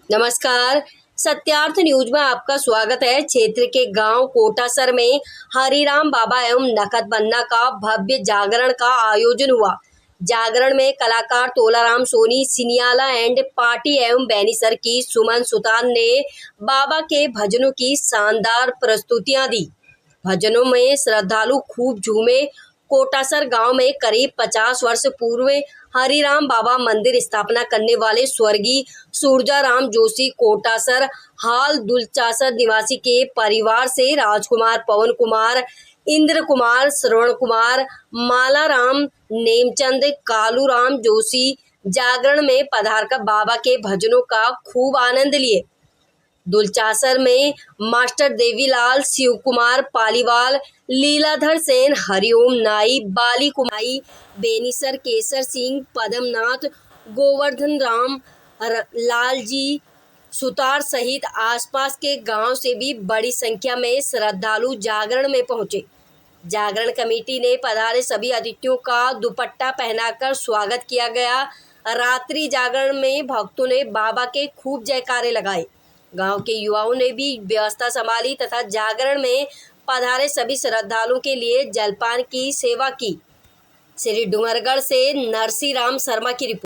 नमस्कार। सत्यार्थ न्यूज में आपका स्वागत है। क्षेत्र के गांव कोटासर में हरिराम बाबा एवं नकदबन्ना का भव्य जागरण का आयोजन हुआ। जागरण में कलाकार तोलाराम सोनी, सिनियाला एंड पार्टी एवं बेनीसर की सुमन सुतार ने बाबा के भजनों की शानदार प्रस्तुतियां दी। भजनों में श्रद्धालु खूब झूमे। कोटासर गांव में करीब 50 वर्ष पूर्व हरिराम बाबा मंदिर स्थापना करने वाले स्वर्गीय सूरजाराम जोशी कोटासर हाल दुलचासर निवासी के परिवार से राजकुमार, पवन कुमार, इंद्र कुमार, श्रवण कुमार, मालाराम, नेमचंद, कालूराम जोशी जागरण में पधारकर बाबा के भजनों का खूब आनंद लिए। दुलचासर में मास्टर देवीलाल, शिव कुमार पालीवाल, लीलाधर सेन, हरिओम नाई, बाली कुमाई, बेनीसर केसर सिंह, पदमनाथ, गोवर्धन राम, लालजी सुतार सहित आसपास के गांव से भी बड़ी संख्या में श्रद्धालु जागरण में पहुंचे। जागरण कमेटी ने पधारे सभी अतिथियों का दुपट्टा पहनाकर स्वागत किया गया। रात्रि जागरण में भक्तों ने बाबा के खूब जयकारे लगाए। गांव के युवाओं ने भी व्यवस्था संभाली तथा जागरण में पधारे सभी श्रद्धालुओं के लिए जलपान की सेवा की। श्री डूंगरगढ़ से नरसी राम शर्मा की रिपोर्ट।